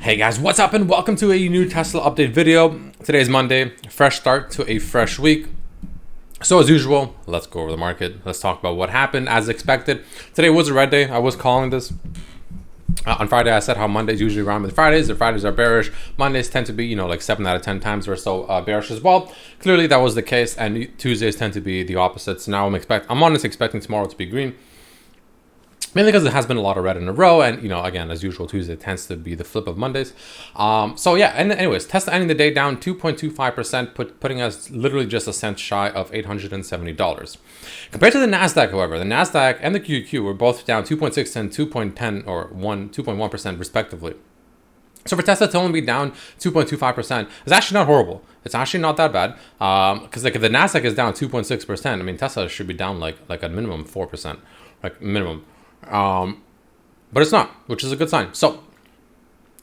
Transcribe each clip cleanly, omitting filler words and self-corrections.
Hey guys, what's up and welcome to a new Tesla update video. Today is Monday, fresh start to a fresh week. So as usual, let's go over the market. Let's talk about what happened as expected. Today was a red day. I was calling this. On Friday, I said how Mondays usually rhyme with Fridays. The Fridays are bearish. Mondays tend to be, like 7 out of 10 times or so bearish as well. Clearly that was the case, and Tuesdays tend to be the opposite. So now I'm honestly expecting tomorrow to be green. Mainly because it has been a lot of red in a row, and again, as usual, Tuesday tends to be the flip of Mondays. So yeah, and anyways, Tesla ending the day down 2.25%, putting us literally just a cent shy of $870. Compared to the Nasdaq, however, the Nasdaq and the QQQ were both down 2.6 and 2.10 or 2.1% respectively. So for Tesla to only be down 2.25% is actually not horrible. It's actually not that bad. Because like if the Nasdaq is down 2.6%, I mean Tesla should be down like a minimum 4%, like minimum. But it's not, which is a good sign. So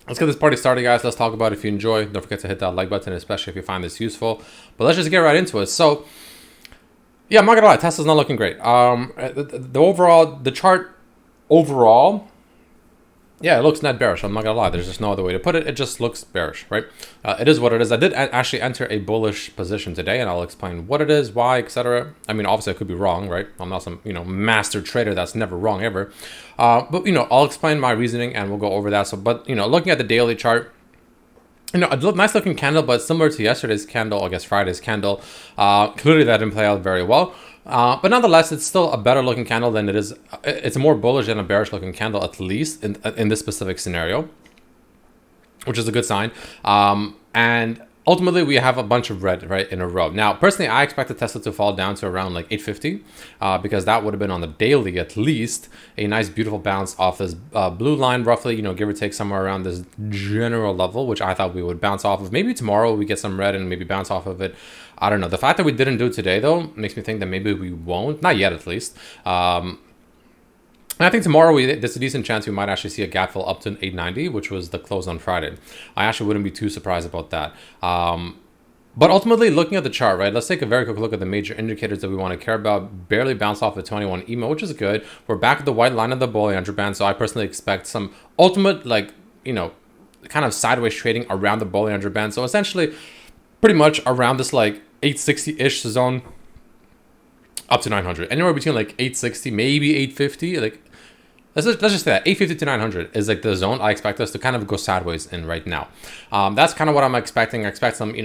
let's get this party started, guys. Let's talk about it. If you enjoy, don't forget to hit that like button, especially if you find this useful. But let's just get right into it. So yeah, I'm not gonna lie, Tesla's not looking great. The chart overall, yeah, it looks net bearish. I'm not gonna lie, there's just no other way to put it. It just looks bearish, right? It is what it is. I did actually enter a bullish position today, and I'll explain what it is, why, etc. I mean, obviously I could be wrong, right? I'm not some master trader that's never wrong ever. But I'll explain my reasoning and we'll go over that. So, but looking at the daily chart, a nice looking candle, but similar to yesterday's candle, I guess Friday's candle. Clearly that didn't play out very well. But nonetheless, it's still a better looking candle than it is. It's more bullish than a bearish looking candle, at least in this specific scenario, which is a good sign. And ultimately, we have a bunch of red right in a row. Now, personally, I expected Tesla to fall down to around like 850 because that would have been on the daily at least a nice, beautiful bounce off this blue line, roughly, give or take somewhere around this general level, which I thought we would bounce off of. Maybe tomorrow we get some red and maybe bounce off of it. I don't know. The fact that we didn't do it today, though, makes me think that maybe we won't. Not yet, at least. And I think tomorrow there's a decent chance we might actually see a gap fill up to 890, which was the close on Friday. I actually wouldn't be too surprised about that. But ultimately, looking at the chart, right, let's take a very quick look at the major indicators that we want to care about. Barely bounced off the 21 EMA, which is good. We're back at the white line of the Bollinger Band, so I personally expect some ultimate, kind of sideways trading around the Bollinger Band. So essentially, pretty much around this 860-ish zone up to 900. Anywhere between 860, maybe 850, let's just say that 850 to 900 is the zone I expect us to kind of go sideways in right now. That's kind of what I'm expecting. I expect some,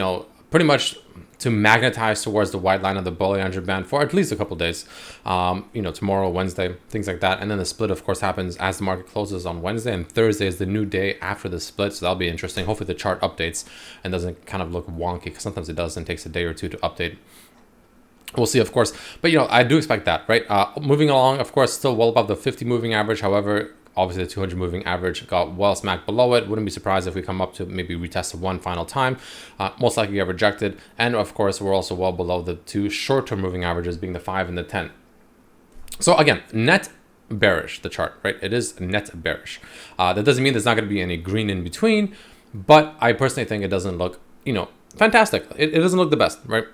pretty much to magnetize towards the white line of the Bollinger Band for at least a couple days. Tomorrow, Wednesday, things like that. And then the split, of course, happens as the market closes on Wednesday, and Thursday is the new day after the split. So that'll be interesting. Hopefully the chart updates and doesn't kind of look wonky, because sometimes it does and takes a day or two to update. We'll see, of course. But, I do expect that, right? Moving along, of course, still well above the 50 moving average. However, obviously the 200 moving average got well smacked below it. Wouldn't be surprised if we come up to maybe retest it one final time. Most likely get rejected. And of course, we're also well below the two short-term moving averages, being the 5 and the 10. So again, net bearish, the chart, right? It is net bearish. That doesn't mean there's not going to be any green in between, but I personally think it doesn't look, fantastic. It doesn't look the best, right?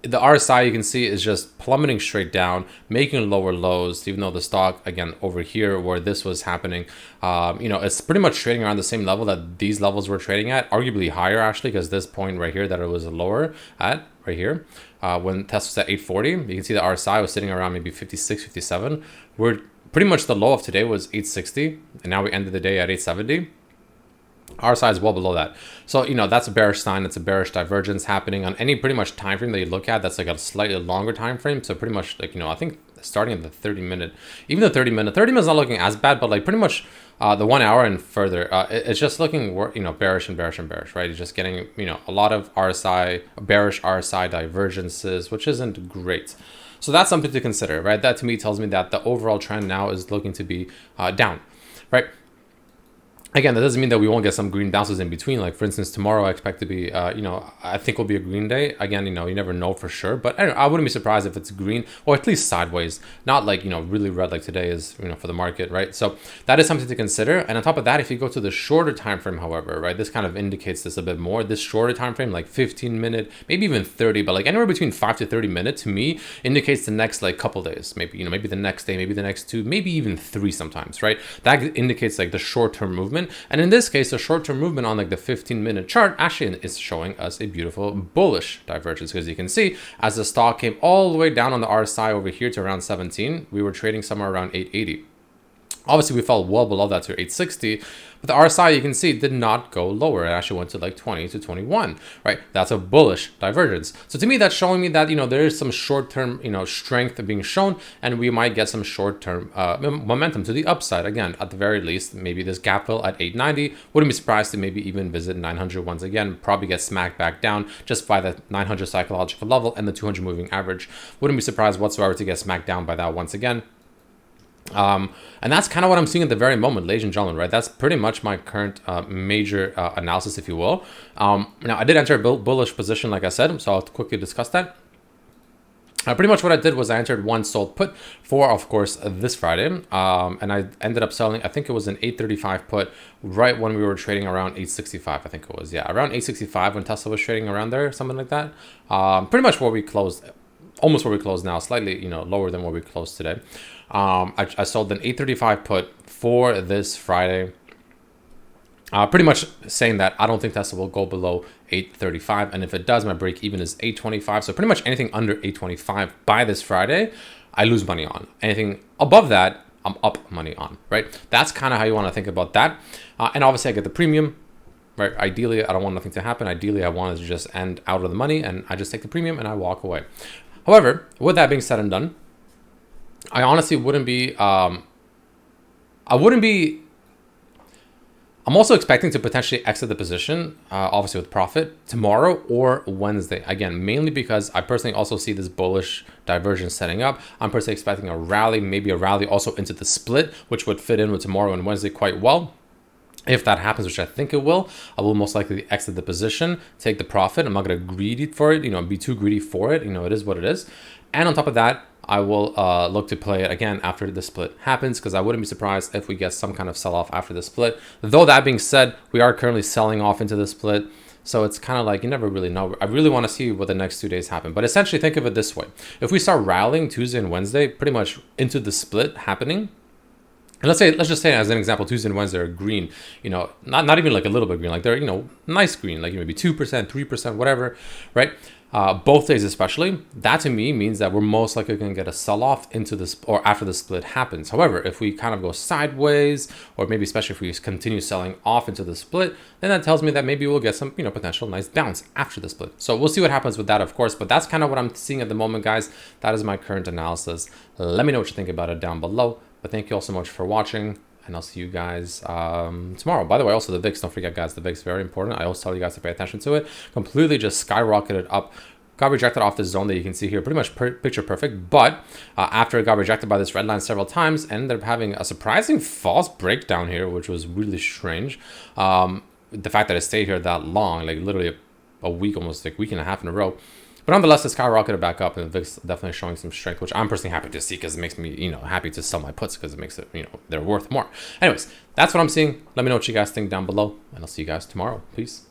The RSI, you can see, is just plummeting straight down, making lower lows, even though the stock, again, over here where this was happening, it's pretty much trading around the same level that these levels were trading at, arguably higher, actually, because this point right here that it was lower at, right here, when Tesla was at 840, you can see the RSI was sitting around maybe 56, 57. We're pretty much the low of today was 860, and now we ended the day at 870. Our side is well below that. So, that's a bearish sign. It's a bearish divergence happening on any pretty much time frame that you look at. That's a slightly longer time frame. So pretty much I think starting at the 30-minute, even the 30-minute is not looking as bad, but pretty much the 1 hour and further, it's just looking, bearish and bearish and bearish, right? You're just getting, a lot of bearish RSI divergences, which isn't great. So that's something to consider, right? That to me tells me that the overall trend now is looking to be down, right? Again, that doesn't mean that we won't get some green bounces in between. Like, for instance, tomorrow I expect to be, I think will be a green day. Again, you never know for sure. But I wouldn't be surprised if it's green or at least sideways. Not really red like today is, for the market, right? So that is something to consider. And on top of that, if you go to the shorter time frame, however, right, this kind of indicates this a bit more. This shorter time frame, 15-minute, maybe even 30, but anywhere between 5 to 30 minutes, to me, indicates the next couple days. Maybe, maybe the next day, maybe the next 2, maybe even 3 sometimes, right? That indicates the short-term movement. movement. And in this case, the short-term movement on like the 15-minute chart actually is showing us a beautiful bullish divergence, because you can see as the stock came all the way down on the RSI over here to around 17, we were trading somewhere around 880. Obviously, we fell well below that to 860, but the RSI, you can see, did not go lower. It actually went to like 20 to 21, right? That's a bullish divergence. So to me, that's showing me that, there is some short-term, strength being shown, and we might get some short-term momentum to the upside. Again, at the very least, maybe this gap fill at 890. Wouldn't be surprised to maybe even visit 900 once again, probably get smacked back down just by the 900 psychological level and the 200 moving average. Wouldn't be surprised whatsoever to get smacked down by that once again. And that's kind of what I'm seeing at the very moment, ladies and gentlemen, right? That's pretty much my current major analysis, if you will. Now, I did enter a bullish position, like I said, so I'll quickly discuss that. Pretty much what I did was I entered one sold put for, of course, this Friday. And I ended up selling, I think it was an 835 put right when we were trading around 865, I think it was. Yeah, around 865 when Tesla was trading around there, something like that. Pretty much where we closed, almost where we closed now, slightly, lower than where we closed today. I sold an 835 put for this Friday, pretty much saying that I don't think Tesla will go below 835, and if it does, my break even is 825. So pretty much anything under 825 by this Friday, I lose money on. Anything above that, I'm up money on, right? That's kind of how you want to think about that. And obviously, I get the premium. Right. Ideally, I don't want nothing to happen. Ideally, I want it to just end out of the money, and I just take the premium and I walk away. However, with that being said and done, I honestly wouldn't be, I'm also expecting to potentially exit the position, obviously with profit, tomorrow or Wednesday. Again, mainly because I personally also see this bullish divergence setting up. I'm personally expecting a rally, maybe a rally also into the split, which would fit in with tomorrow and Wednesday quite well. If that happens, which I think it will, I will most likely exit the position, take the profit. I'm not going to greedy for it, be too greedy for it. It is what it is. And on top of that, I will look to play it again after the split happens, because I wouldn't be surprised if we get some kind of sell-off after the split. Though that being said, we are currently selling off into the split. So it's kind of like, you never really know. I really want to see what the next 2 days happen. But essentially, think of it this way. If we start rallying Tuesday and Wednesday, pretty much into the split happening, and let's just say as an example, Tuesday and Wednesday are green, not even like a little bit green, like they're, nice green, like maybe 2%, 3%, whatever, right? Both days especially, that to me means that we're most likely going to get a sell-off into this or after the split happens. However, if we kind of go sideways, or maybe especially if we continue selling off into the split, then that tells me that maybe we'll get some, potential nice bounce after the split. So we'll see what happens with that, of course, but that's kind of what I'm seeing at the moment, guys. That is my current analysis. Let me know what you think about it down below. But thank you all so much for watching, and I'll see you guys tomorrow. By the way, also the VIX, don't forget, guys, the VIX is very important. I always tell you guys to pay attention to it. Completely just skyrocketed up, got rejected off this zone that you can see here, pretty much picture perfect. But after it got rejected by this red line several times, ended up having a surprising false breakdown here, which was really strange. The fact that it stayed here that long, like literally a week, almost like week and a half in a row. But nonetheless, it skyrocketed back up, and the VIX definitely showing some strength, which I'm personally happy to see, because it makes me, happy to sell my puts, because it makes it, they're worth more. Anyways, that's what I'm seeing. Let me know what you guys think down below, and I'll see you guys tomorrow. Peace.